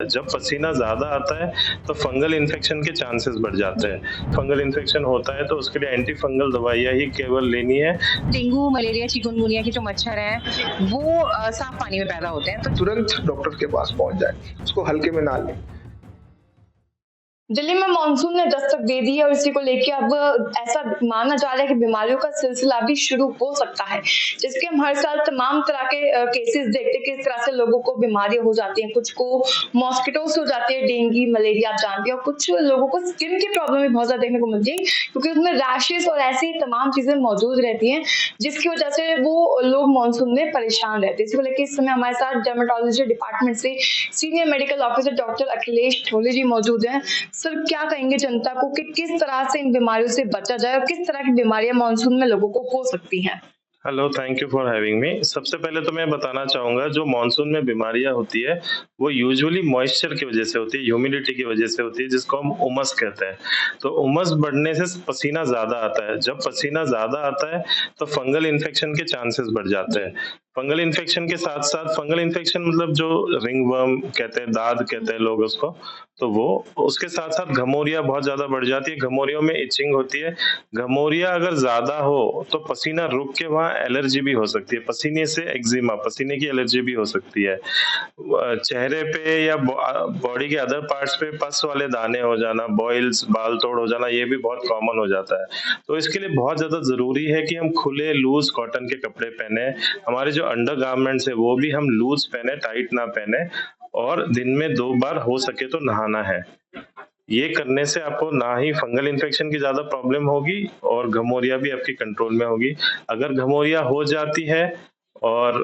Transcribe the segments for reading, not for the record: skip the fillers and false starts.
जब पसीना ज़्यादा आता है, तो फंगल इन्फेक्शन के चांसेस बढ़ जाते हैं। फंगल इन्फेक्शन होता है, तो उसके लिए एंटी फंगल दवाइयाँ ही केवल लेनी है। डेंगू, मलेरिया, चिकनगुनिया के जो मच्छर हैं, वो साफ पानी में पैदा होते हैं। तो तुरंत डॉक्टर के पास पहुँच जाएँ, उसको हल्के में ना लें। दिल्ली में मानसून ने दस्तक दे दी है और इसी को लेके अब ऐसा माना जा रहा है कि बीमारियों का सिलसिला भी शुरू हो सकता है, जिसके हम हर साल तमाम तरह के केसेस देखते हैं किस तरह से लोगों को बीमारियां हो जाती हैं। कुछ को मॉस्किटो से हो जाती है, डेंगू, मलेरिया, आप जानते हैं, और कुछ लोगों को स्किन की प्रॉब्लम भी बहुत ज्यादा देखने को मिलती है क्योंकि उसमें रैशेस और ऐसी तमाम चीजें मौजूद रहती हैं जिसकी वजह से वो लोग मानसून में परेशान रहते हैं। इसको लेकर इस समय हमारे साथ डर्मेटोलॉजी डिपार्टमेंट से senior medical officer doctor Akhilesh Thole ji मौजूद हैं। सर, क्या कहेंगे जनता को कि किस तरह से इन बीमारियों से बचा जाए और किस तरह की बीमारियां मानसून में लोगों को हो सकती हैं? Hello, thank you for having me. सबसे पहले तो मैं बताना चाहूँगा, जो मानसून में बीमारियाँ होती है, वो यूजुअली मॉइस्चर की वजह से होती है, ह्यूमिडिटी की वजह से होती है, जिसको हम उमस कहते हैं। तो उमस बढ़ने से पसीना ज़्यादा आता है। जब पसीना ज़्यादा आता है, तो फंगल इन्फेक्शन के चांसेस बढ़ जाते हैं। फंगल इन्फेक्शन के साथ-साथ फंगल इन्फेक्शन मतलब जो रिंगवर्म कहते हैं, दाद कहते हैं लोग उसको, तो वो उसके साथ-साथ घमौरियाँ बहुत ज़्यादा बढ़ जाती है। घमौरियों में इचिंग होती है। घमौरियाँ अगर ज़्यादा हो, तो पसीना रुक के वहाँ एलर्जी भी हो सकती है। पसीने से एक्जिमा, पसीने की एलर्जी भी हो सकती है। चेहरे पे या बॉडी के अदर पार्ट्स पे पस वाले दाने हो जाना, बॉइल्स, बाल तोड़ हो जाना, ये भी बहुत कॉमन हो जाता है। तो इसके लिए बहुत ज़्यादा ज़रूरी है कि हम खुले लूज़ कॉटन के कपड़े पहने। हमारे जो अंडरगारमेंट्स है वो भी हम लूज़ पहने, टाइट ना पहने, और दिन में 2 बार हो सके तो नहाना है। ये करने से आपको ना ही फंगल इन्फेक्शन की ज़्यादा प्रॉब्लम होगी और घमौरिया भी आपकी कंट्रोल में होगी। अगर घमौरिया हो जाती है और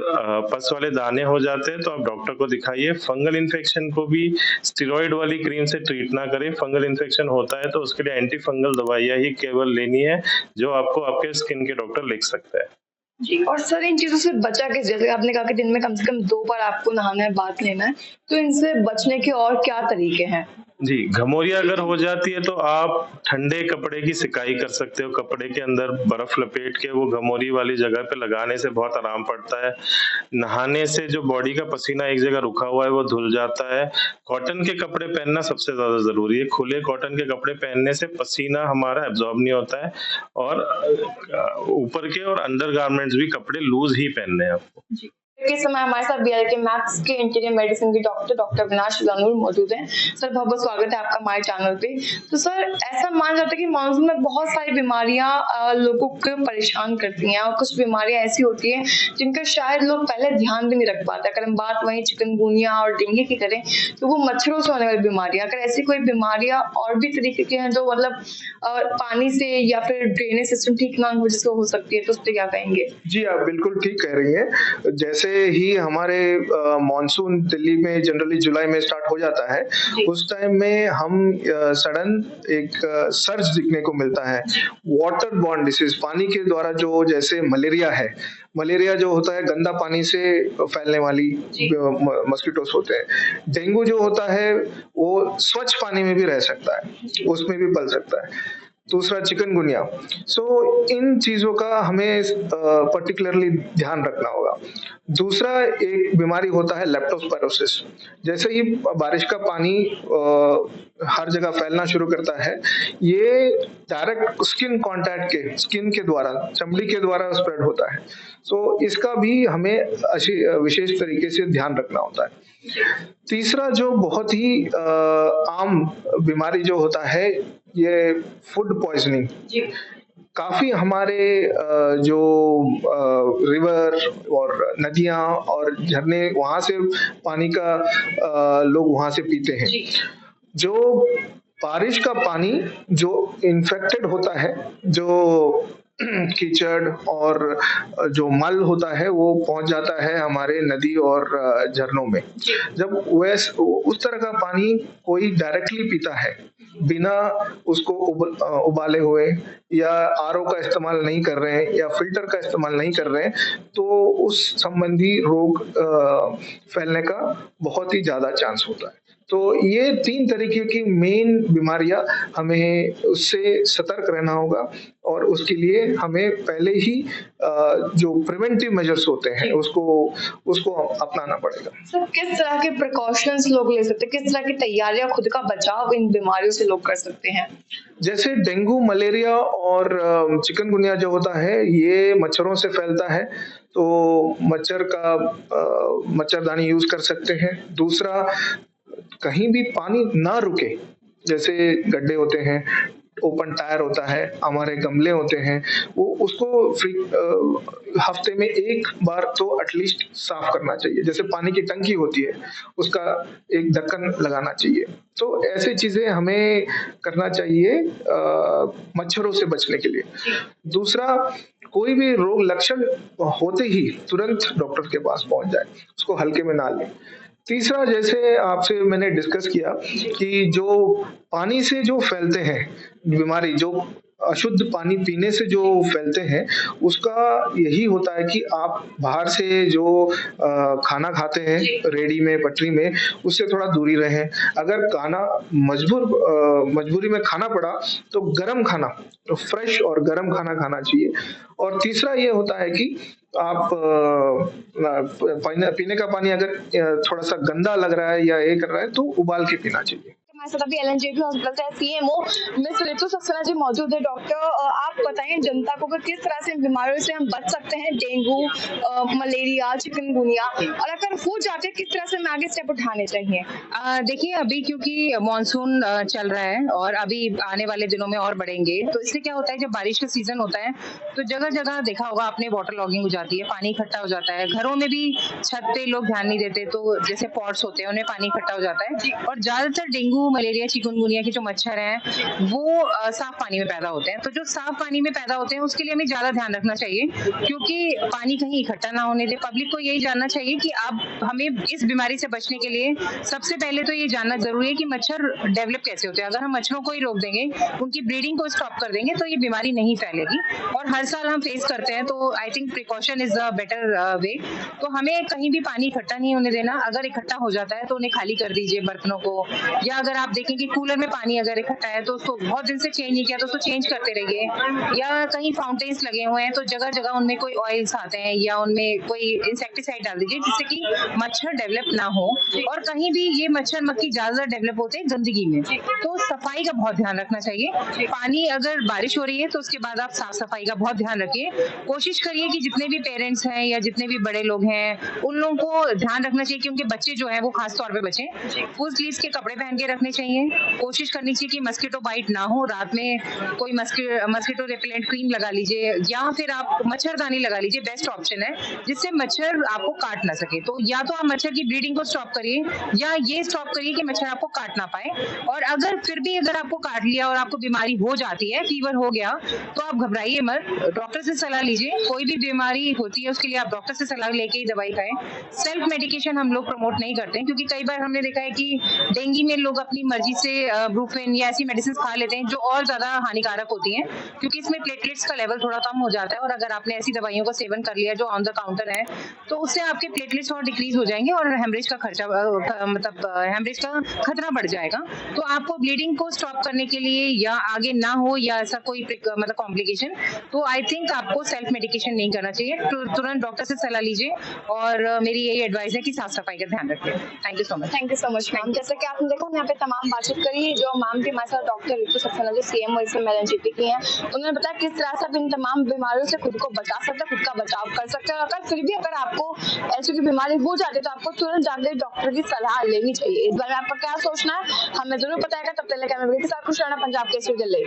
पस वाले दाने हो जाते हैं, तो आप डॉक्टर को दिखाइए। फंगल इन्फेक्शन को भी स्टेरॉइड वाली क्रीम से ट्रीट ना करें। फंगल इन्फेक्शन होता है, तो उसके लिए एंटी फंगल दवाइयाँ ही केवल लेनी है, जो आपको आपके स्किन के डॉक्टर लिख सकते हैं। जी, और सर, इन चीजों से बचा कैसे? जैसे आपने कहा कि दिन में कम से कम 2 बार आपको नहाना है, बाथ लेना है, तो इनसे बचने के और क्या तरीके हैं? जी, घमौरिया अगर हो जाती है, तो आप ठंडे कपड़े की सिकाई कर सकते हो। कपड़े के अंदर बर्फ लपेट के वो घमौरी वाली जगह पे लगाने से बहुत आराम पड़ता है। नहाने से जो बॉडी का पसीना एक जगह रुका हुआ है, वो धुल जाता है। कॉटन के कपड़े पहनना सबसे ज़्यादा ज़रूरी है। खुले कॉटन के कपड़े पहनने से पसीना हमारा एब्ज़ॉर्ब नहीं होता है, और ऊपर के और अंडरगारमेंट्स भी कपड़े लूज़ ही पहनने हैं आपको। जी। इस समय हमारे साथ बीआरके मैथ्स के इंटीरियर मेडिसिन के डॉक्टर अविनाश लानूर मौजूद हैं। सर, बहुत-बहुत स्वागत है आपका हमारे चैनल पे। तो सर, ऐसा माना जाता है कि मानसून में बहुत सारी बीमारियां लोगों को परेशान करती हैं और कुछ बीमारियां ऐसी होती हैं जिनका शायद लोग पहले ध्यान भी नहीं रख पाते। अगर हम बात वहीं चिकनगुनिया और डेंगू की करें, तो वो मच्छरों से होने वाली बीमारियां। अगर ऐसी कोई बीमारियां और भी तरीके की हैं जो मतलब पानी से या फिर ड्रेनेज सिस्टम ठीक ना हो जिससे हो सकती है, तो उस पर क्या कहेंगे? जी, आप बिल्कुल ठीक कह रही हैं। जैसे ही हमारे मानसून दिल्ली में जनरली जुलाई में स्टार्ट हो जाता है, उस टाइम में हम सडन एक सर्ज दिखने को मिलता है। वाटर बॉर्न डिसीज, पानी के द्वारा जो, जैसे मलेरिया है, मलेरिया जो होता है गंदा पानी से फैलने वाली मस्किटोस होते हैं। डेंगू जो होता है वो स्वच्छ पानी में भी रह सकता है, उसमें भी पल सकता है। दूसरा चिकनगुनिया। इन चीजों का हमें पर्टिकुलरली ध्यान रखना होगा। दूसरा एक बीमारी होता है लेप्टोस्पायरोसिस। जैसे ही बारिश का पानी हर जगह फैलना शुरू करता है, ये डायरेक्ट स्किन के द्वारा, चमड़ी के द्वारा स्प्रेड होता है। इसका भी हमें विशेष तरीके से ध्यान रखना होता है। तीसरा जो बहुत ही आम बीमारी जो होता है, ये फूड पॉइजनिंग। काफी हमारे जो रिवर और नदियां और झरने, वहां से पानी का लोग वहां से पीते हैं। जो बारिश का पानी जो इन्फेक्टेड होता है, जो कीचड़ और जो मल होता है, वो पहुंच जाता है हमारे नदी और झरनों में। जब उस तरह का पानी कोई डायरेक्टली पीता है, बिना उसको उबाले हुए, या आरओ का इस्तेमाल नहीं कर रहे हैं, या फिल्टर का इस्तेमाल नहीं कर रहे हैं, तो उस संबंधी रोग फैलने का बहुत ही ज्यादा चांस होता है। तो ये 3 तरीके की मेन बीमारियां हमें उससे सतर्क रहना होगा और उसके लिए हमें पहले ही जो प्रिवेंटिव मेजर्स होते हैं उसको अपनाना पड़ेगा। सर किस तरह के प्रिकॉशंस लोग ले सकते हैं, किस तरह की तैयारियां खुद का बचाव इन बीमारियों से लोग कर सकते हैं? जैसे डेंगू, मलेरिया और चिकनगुनिया जो होता है ये मच्छरों से फैलता है, तो मच्छरदानी यूज कर सकते हैं। दूसरा, कहीं भी पानी ना रुके, जैसे गड्ढे होते हैं, ओपन टायर होता है, हमारे गमले होते हैं, वो उसको हफ्ते में 1 बार तो एटलीस्ट साफ करना चाहिए। जैसे पानी की टंकी होती है, उसका एक ढक्कन लगाना चाहिए। तो ऐसी चीजें हमें करना चाहिए मच्छरों से बचने के लिए। दूसरा, कोई भी रोग लक्षण होते ही तुरंत डॉक्टर के पास पहुंच जाए, उसको हल्के में ना लें। तीसरा, जैसे आपसे मैंने डिस्कस किया कि जो पानी से जो फैलते हैं बीमारी, जो अशुद्ध पानी पीने से जो फैलते हैं, उसका यही होता है कि आप बाहर से जो खाना खाते हैं रेडी में, पटरी में, उससे थोड़ा दूरी रहें। अगर मजबूरी में खाना पड़ा तो गरम खाना, तो फ्रेश और गरम खाना खाना चाहिए। और तीसरा ये होता है कि आप पीने का पानी अगर थोड़ा सा गंदा लग रहा है या ये कर रहा है तो उबाल के पीना चाहिए। हमारे साथ अभी एलएनजेपी हॉस्पिटल से सीएमओ मिस ऋतु सक्सेना जी मौजूद है। डॉक्टर, आप बताएं जनता को कि किस तरह से इन बीमारियों से हम बच सकते हैं, डेंगू, मलेरिया, चिकनगुनिया, और अगर हो जाते किस तरह से हमें आगे स्टेप उठाने चाहिए? देखिए, अभी क्योंकि मॉनसून चल रहा है और अभी आने वाले दिनों में और बढ़ेंगे, तो इससे क्या होता है, जब बारिश का सीजन होता है तो जगह जगह देखा होगा आपने वाटर लॉगिंग हो जाती है, पानी इकट्ठा हो जाता है। घरों में भी छत पे लोग ध्यान नहीं देते, तो जैसे पॉट्स होते हैं उनमें पानी इकट्ठा हो जाता है। और ज्यादातर डेंगू, मलेरिया, चिकनगुनिया के जो मच्छर हैं वो साफ पानी में पैदा होते हैं। तो जो साफ पानी में पैदा होते हैं उसके लिए हमें ज्यादा ध्यान रखना चाहिए, क्योंकि पानी कहीं इकट्ठा ना होने दे। पब्लिक को यही जानना चाहिए कि अब हमें इस बीमारी से बचने के लिए सबसे पहले तो ये जानना जरूरी है कि मच्छर डेवलप कैसे होते हैं। अगर हम मच्छरों को ही रोक देंगे, उनकी ब्रीडिंग को स्टॉप कर देंगे, तो ये बीमारी नहीं फैलेगी। और हर साल हम फेस करते हैं, तो I think precaution is a better way. तो हमें कहीं भी पानी इकट्ठा नहीं होने देना। अगर इकट्ठा हो जाता है तो उन्हें खाली कर दीजिए, बर्तनों को। या अगर आप देखें कि कूलर में पानी अगर इकट्ठा है तो उसको बहुत दिन से चेंज नहीं किया तो उसको चेंज करते रहिए। या कहीं फाउंटेन्स लगे हुए हैं तो जगह जगह उनमें कोई ऑयल्स आते हैं या उनमें कोई इंसेक्टिसाइड डाल दीजिए, जिससे कि मच्छर डेवलप ना हो। और कहीं भी ये मच्छर मक्खी ज्यादा डेवलप होते हैं गंदगी में, तो सफाई का बहुत ध्यान रखना चाहिए। पानी अगर बारिश हो रही है तो उसके बाद आप साफ सफाई का बहुत ध्यान रखिए। कोशिश करिए कि जितने भी पेरेंट्स हैं या जितने भी बड़े लोग हैं उन लोगों को ध्यान रखना चाहिए कि उनके बच्चे जो है वो खास तौर पे बचें। फुल स्लीव्स के कपड़े पहन के रखने चाहिए। कोशिश करनी चाहिए कि मस्कीटो बाइट ना हो। रात में कोई मस्कीटो रिपेलेंट क्रीम लगा लीजिए या फिर आप मच्छरदानी लगा लीजिए, बेस्ट ऑप्शन है, जिससे मच्छर आपको काट ना सके। तो या तो आप मच्छर की ब्रीडिंग को स्टॉप करिए या ये स्टॉप करिए कि मच्छर आपको काट ना पाए। और अगर फिर भी अगर आपको काट लिया और आपको बीमारी हो जाती है, फीवर हो गया, तो आप घबराइए मत, डॉक्टर से सलाह लीजिए। कोई भी बीमारी होती है उसके लिए आप डॉक्टर से सलाह लेके ही दवाई खाएं। सेल्फ मेडिकेशन हम लोग प्रमोट नहीं करते हैं, क्योंकि कई बार हमने देखा है कि डेंगू में लोग अपनी मर्जी से ब्रूफेन या ऐसी मेडिसिन खा लेते हैं जो और ज्यादा हानिकारक होती हैं, क्योंकि इसमें प्लेटलेट्स का लेवल थोड़ा कम हो जाता है। और अगर आपने ऐसी दवाइयों का सेवन कर लिया जो ऑन द काउंटर है, तो उससे आपके प्लेटलेट्स और डिक्रीज हो जाएंगे और हेमरेज का खर्चा हेमरेज का खतरा बढ़ जाएगा। तो आपको ब्लीडिंग को स्टॉप करने के लिए या आगे ना हो या ऐसा कोई कॉम्प्लिकेशन, तो आई थिंक आपको सेल्फ मेडिकेशन नहीं करना चाहिए। तुरंत डॉक्टर से सलाह लीजिए। और मेरी यही एडवाइस है कि साफ सफाई का ध्यान रखिए। Thank you so much. Thank you so much ma'am. जैसा कि आपने देखा, यहाँ पे तमाम बातचीत करी जो मैम भी हमारे साथ डॉक्टर ऋतु सक्सेना जो सीएमओ इसमें एलएनजेपी की हैं, उन्होंने बताया किस तरह से आप इन तमाम बीमारियों से खुद को बचा सकते हैं, खुद का बचाव कर सकते हैं। अगर फिर भी अगर आपको ऐसी कोई बीमारी हो जाती है तो आपको तुरंत जाकर डॉक्टर की सलाह लेनी चाहिए। इस बारे में आपका क्या सोचना है हमें जरूर बताएगा। तब तक के साथ खुश रहना। पंजाब केसरी दिल्ली।